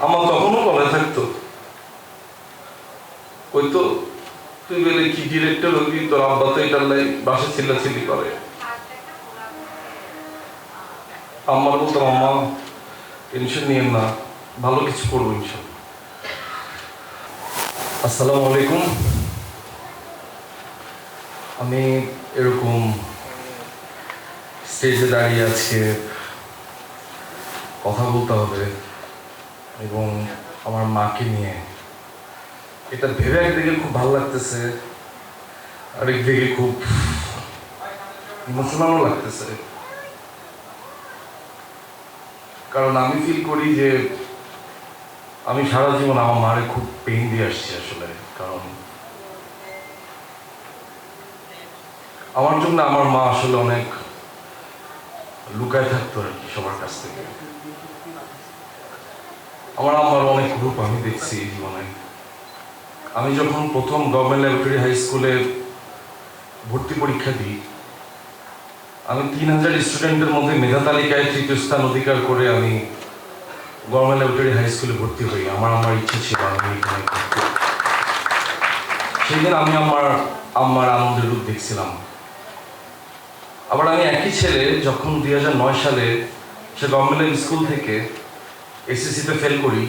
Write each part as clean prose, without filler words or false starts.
আমার তখনও বলে থাকতো, ওই তো তুই বলে কি ডিরেক্টর হবি, তোর আব্বা তো এটার লাই বাসে চিল্লাচিল্লি করে। আমার বলতাম, আম্মা টেনশন নিয়েন না, ভালো কিছু করবো ইনশাল্লাহ। আসসালামু আলাইকুম। আমি এরকম স্টেজে দাঁড়িয়ে আজকে কথা বলতে হবে এবং আমার মাকে নিয়ে, এটা ভেবে একদিকে খুব ভালো লাগতেছে, আরেকদিকে খুব ইমোশনালও লাগতেছে। কারণ আমি ফিল করি যে আমি সারা জীবন আমার মারে খুব পেইন দিয়ে আসছি আসলে। কারণ আমার জন্য আমার মা আসলে অনেক লুকায় থাকতো আর কি সবার কাছ থেকে। আমার আম্মার অনেক রূপ আমি দেখছি জীবনে। আমি যখন প্রথম গভর্নমেন্ট ল্যাবরেটরি হাই স্কুলে ভর্তি পরীক্ষা দিই, আমি 3000 স্টুডেন্টের মধ্যে মেধা তালিকায় 3য় স্থান অধিকার করে আমি গভর্নমেন্ট ল্যাবরেটরি হাই স্কুলে ভর্তি হই। আমার ইচ্ছে ছিল আমি এখানে ভর্তি। সেই দিন আমি আম্মার আনন্দের রূপ দেখছিলাম। আবার আমি একই ছেলে যখন 2009 সালে সে গভর্নমেন্ট স্কুল থেকে এসএসসিতে ফেল করি,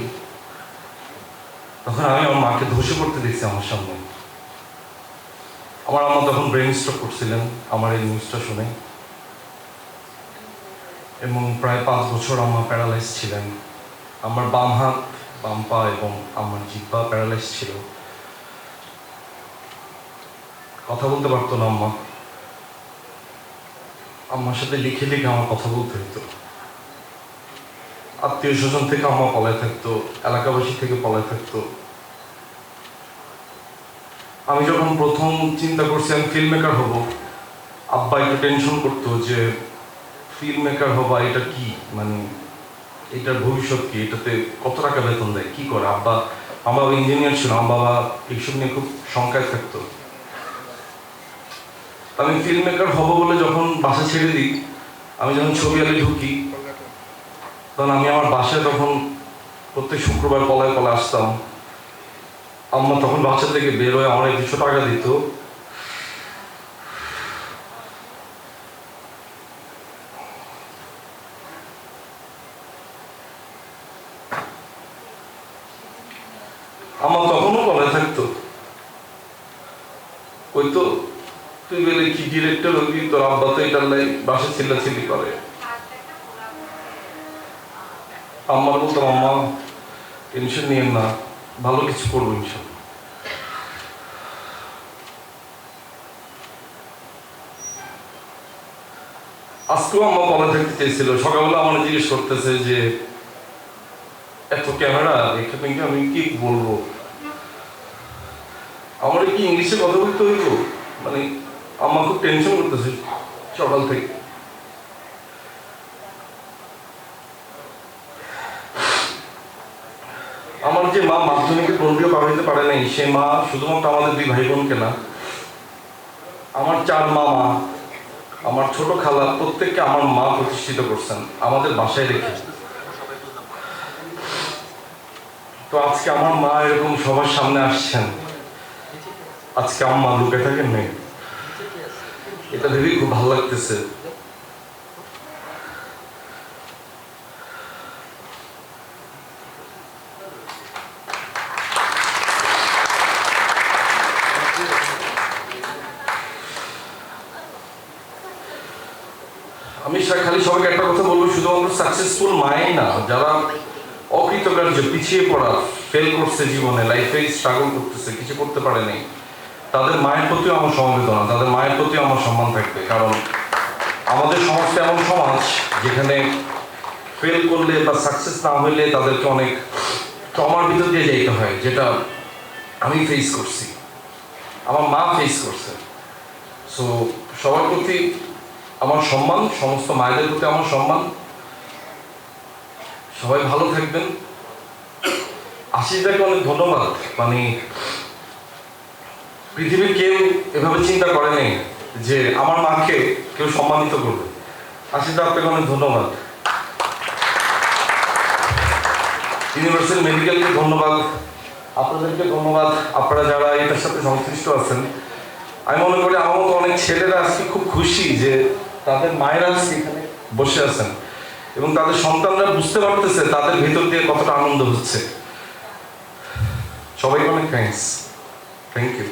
তখন আমি আমার মাকে ধসে পড়তে দেখছি আমার সামনে। আমার আম্মা তখন ব্রেন স্ট্রোক করছিলেন আমার এই নিউজটা শুনে, এবং প্রায় 5 বছর আম্মা প্যারালাইজ ছিলেন। আমার বাম হাত, বাম পা এবং আমার জিহ্বা প্যারালাইজ ছিল। কথা বলতে পারতো না আম্মা। আম্মার সাথে লিখে লিখে আমার কথা বলতে হতো। আত্মীয় স্বজন থেকে আম্মা পলায় থাকতো, এলাকাবাসী থেকে পলায় থাকতো। আমি যখন প্রথম চিন্তা করছি আমি ফিল্ম মেকার হব, আব্বা একটু টেনশন করতো যে ফিল্ম মেকার হবা এটা কি, মানে এটার ভবিষ্যৎ কি, এটাতে কত টাকা বেতন দেয়, কি করে। আমার বাবা ইঞ্জিনিয়ার ছিল, আমার বাবা এইসব নিয়ে খুব শঙ্কায় থাকতো। আমি ফিল্ম মেকার হব বলে যখন বাসা ছেড়ে দিই, আমি যখন ছবি আলে ঢুকি, তখন আমি আমার বাসায় তখন প্রত্যেক শুক্রবার পলায় পলায় আসতাম। আম্মা তখন বাসা থেকে বের হয়ে আমার 200 টাকা দিত। আমার তখনও বলে থাকতো, ওই তো তুই বলে কি ডিরেক্টর হবি, তোর আব্বা তো এটার লাই বাসে চিল্লাচিল্লি করে। আমার বলতাম, আম্মা টেনশন নিয়েন না, ভালো কিছু করবো ইনশাল্লাহ। আজকেও আম্মা বলে থাকতে চেয়েছিল। সকালবেলা আমার জিজ্ঞেস করতেছে যে এত ক্যামেরা এখানে আমি কি বলবো, আমার কি ইংলিশে কথা বলতে হইব, মানে আম্মা খুব টেনশন করতেছে সকাল থেকে। আমার যে মা মাধ্যমিকে পড়তেও পাঠাতে পারে নাই, সে মা শুধুমাত্র আমাদের 2 ভাই বোনকে না, আমার 4 মামা, আমার ছোট খালা প্রত্যেককে আমার মা প্রতিষ্ঠিত করছেন আমাদের বাসায় রেখে। তো আজকে আমার মা এরকম সবার সামনে আসছেন, আজকে আম্মা লুকে থাকেন নেই, এটা ভেবেই খুব ভালো লাগতেছে। আমি খালি সবাইকে একটা কথা বলবো, শুধুমাত্র সাকসেসফুল মাই না, যারা অকৃতকার্য, পিছিয়ে পড়া, ফেল করছে জীবনে, লাইফে স্ট্রাগল করতেছে, কিছু করতে পারে নাই, তাদের মায়ের প্রতিও আমার সমবেদনা, তাদের মায়ের প্রতিও আমার সম্মান থাকবে। কারণ আমাদের সমাজটা এমন সমাজ যেখানে ফেল করলে বা সাকসেস না হইলে তাদেরকে অনেক ট্রমার ভিতর দিয়ে যাইতে হয়, যেটা আমি ফেস করছি, আমার মা ফেস করছে। সো সবার প্রতি আমার সম্মান, সমস্ত মায়েদের প্রতি আমার সম্মান। সবাই ভালো থাকবেন। আশিসদাকে অনেক ধন্যবাদ। মানে পৃথিবীর কেউ এভাবে চিন্তা করে নাই যে আমার মাকে কেউ সম্মানিত করবে। আশিসদা, আপনাকে অনেক ধন্যবাদ। ইউনিভার্সাল মেডিকেলকে ধন্যবাদ, আপনাদেরকে ধন্যবাদ, আপনারা যারা এটার সাথে সংশ্লিষ্ট আছেন। আমি মনে করি আমার মতো অনেক ছেলেরা আজকে খুব খুশি যে তাদের মায়েরা আজকে এখানে বসে আছেন এবং তাদের সন্তানরা বুঝতে পারতেছে তাদের ভিতর দিয়ে কতটা আনন্দ হচ্ছে। সবাইকে অনেক থ্যাংক ইউ।